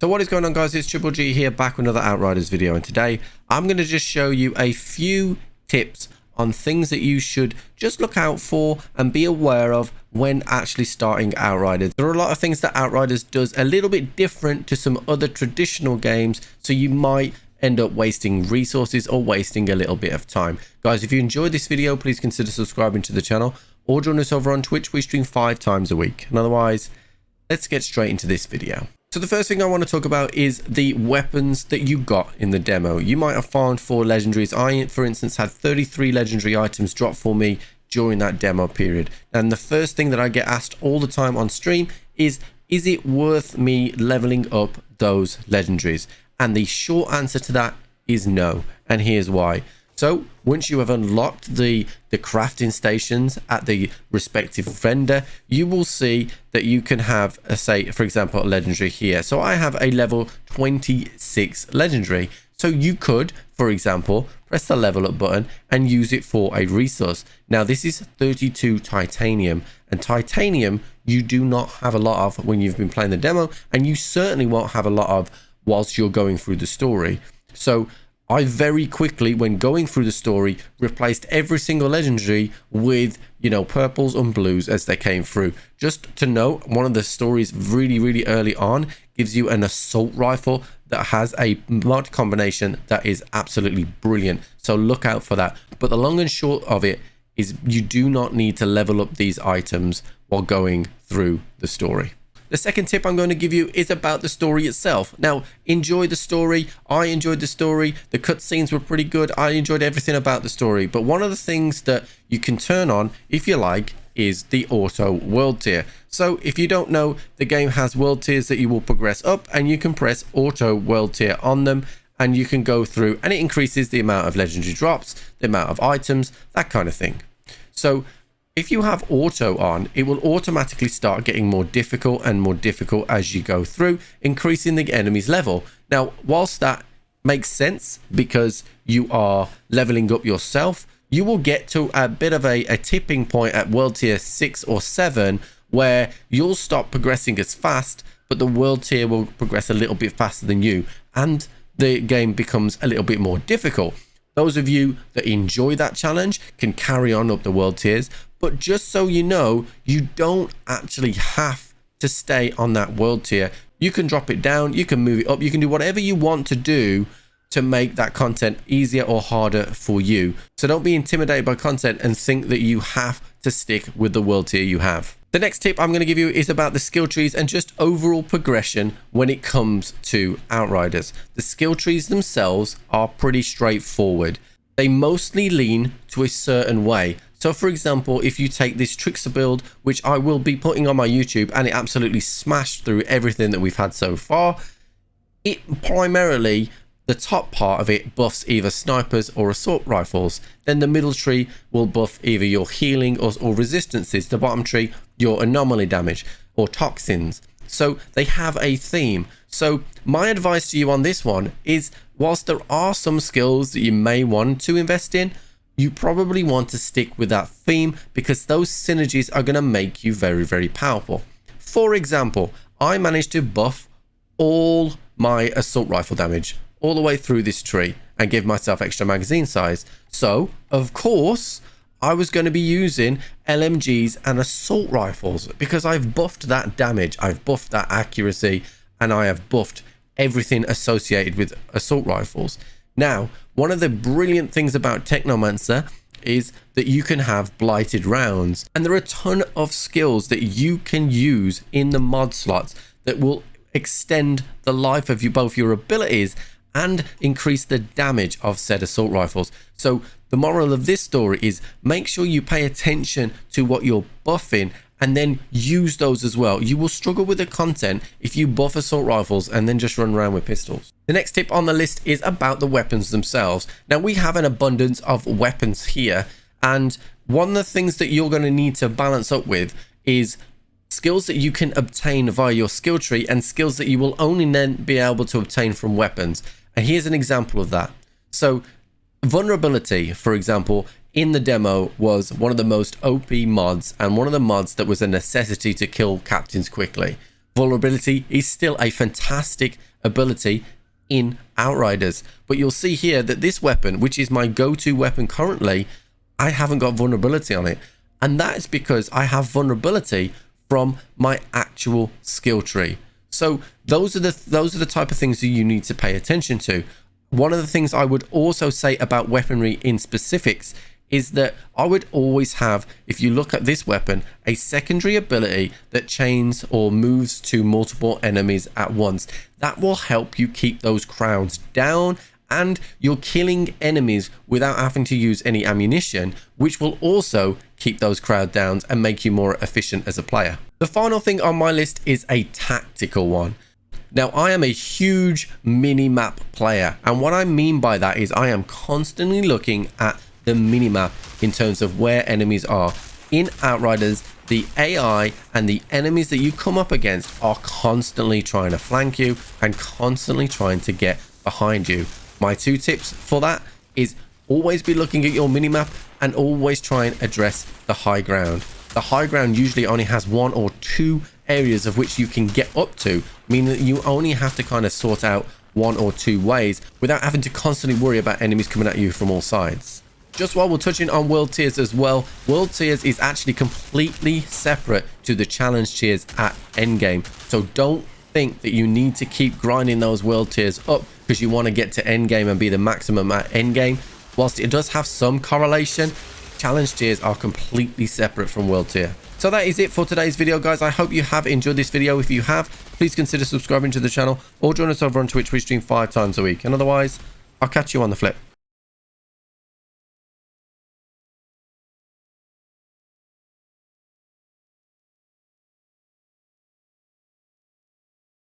So what is going on, guys? It's Triple G here, back with another Outriders video, and today I'm going to just show you a few tips on things that you should just look out for and be aware of when actually starting Outriders. There are a lot of things that Outriders does a little bit different to some other traditional games, so you might end up wasting resources or wasting a little bit of time. Guys, if you enjoyed this video, please consider subscribing to the channel or join us over on Twitch. We stream 5 times a week. And otherwise, let's get straight into this video. So the first thing I want to talk about is the weapons that you got in the demo. You might have found 4 legendaries. I, for instance, had 33 legendary items dropped for me during that demo period. And the first thing that I get asked all the time on stream is it worth me leveling up those legendaries? And the short answer to that is no. And here's why. So once you have unlocked the crafting stations at the respective vendor, you will see that you can have, say, for example, a legendary here. So I have a level 26 legendary. So you could, for example, press the level up button and use it for a resource. Now this is 32 titanium, and titanium you do not have a lot of when you've been playing the demo, and you certainly won't have a lot of whilst you're going through the story. So I very quickly, when going through the story, replaced every single legendary with, you know, purples and blues as they came through. Just to note, one of the stories really early on gives you an assault rifle that has a mod combination that is absolutely brilliant. So look out for that. But the long and short of it is you do not need to level up these items while going through the story. The second tip I'm going to give you is about the story itself. Now, enjoy the story. I enjoyed the story. The cutscenes were pretty good. I enjoyed everything about the story. But one of the things that you can turn on, if you like, is the auto world tier. So if you don't know, the game has world tiers that you will progress up, and you can press auto world tier on them, and you can go through, and it increases the amount of legendary drops, the amount of items, that kind of thing. So if you have auto on, it will automatically start getting more difficult and more difficult as you go through, increasing the enemy's level. Now, whilst that makes sense because you are leveling up yourself, you will get to a bit of a tipping point at world tier 6 or 7 where you'll stop progressing as fast, but the world tier will progress a little bit faster than you, and the game becomes a little bit more difficult. Those of you that enjoy that challenge can carry on up the world tiers, but just so you know, you don't actually have to stay on that world tier. You can drop it down, you can move it up, you can do whatever you want to do to make that content easier or harder for you. So don't be intimidated by content and think that you have to stick with the world tier you have. The next tip I'm going to give you is about the skill trees and just overall progression when it comes to Outriders. The skill trees themselves are pretty straightforward. They mostly lean to a certain way. So for example, if you take this trickster build, which I will be putting on my YouTube, and it absolutely smashed through everything that we've had so far, it primarily, the top part of it buffs either snipers or assault rifles. Then the middle tree will buff either your healing or resistances. The bottom tree, your anomaly damage or toxins. So they have a theme. So my advice to you on this one is, whilst there are some skills that you may want to invest in, you probably want to stick with that theme because those synergies are going to make you very powerful. For example, I managed to buff all my assault rifle damage all the way through this tree and give myself extra magazine size. So of course I was going to be using LMGs and assault rifles because I've buffed that damage, I've buffed that accuracy, and I have buffed everything associated with assault rifles. Now, one of the brilliant things about Technomancer is that you can have blighted rounds, and there are a ton of skills that you can use in the mod slots that will extend the life of both your abilities and increase the damage of said assault rifles. So the moral of this story is make sure you pay attention to what you're buffing and then use those as well. You will struggle with the content if you buff assault rifles and then just run around with pistols. The next tip on the list is about the weapons themselves. Now we have an abundance of weapons here, and one of the things that you're going to need to balance up with is skills that you can obtain via your skill tree and skills that you will only then be able to obtain from weapons. And here's an example of that. So vulnerability, for example, in the demo was one of the most OP mods and one of the mods that was a necessity to kill captains quickly. vulnerability is still a fantastic ability in Outriders. But you'll see here that this weapon, which is my go-to weapon currently, I haven't got vulnerability on it. And that is because I have vulnerability from my actual skill tree. So those are the type of things that you need to pay attention to. One of the things I would also say about weaponry in specifics is that I would always have, if you look at this weapon, a secondary ability that chains or moves to multiple enemies at once. That will help you keep those crowds down, and you're killing enemies without having to use any ammunition, which will also keep those crowd downs and make you more efficient as a player. The final thing on my list is a tactical one. Now, I am a huge mini-map player, and what I mean by that is I am constantly looking at the mini-map in terms of where enemies are. In Outriders, the AI and the enemies that you come up against are constantly trying to flank you and constantly trying to get behind you. My 2 tips for that is always be looking at your mini-map and always try and address the high ground. The high ground usually only has 1 or 2 areas of which you can get up to, meaning that you only have to kind of sort out 1 or 2 ways without having to constantly worry about enemies coming at you from all sides. Just while we're touching on world tiers as well, world tiers is actually completely separate to the challenge tiers at endgame. So don't think that you need to keep grinding those world tiers up because you want to get to endgame and be the maximum at endgame. Whilst it does have some correlation, challenge tiers are completely separate from world tier. So that is it for today's video, guys. I hope you have enjoyed this video. If you have, please consider subscribing to the channel or join us over on Twitch. We stream 5 times a week. And otherwise, I'll catch you on the flip.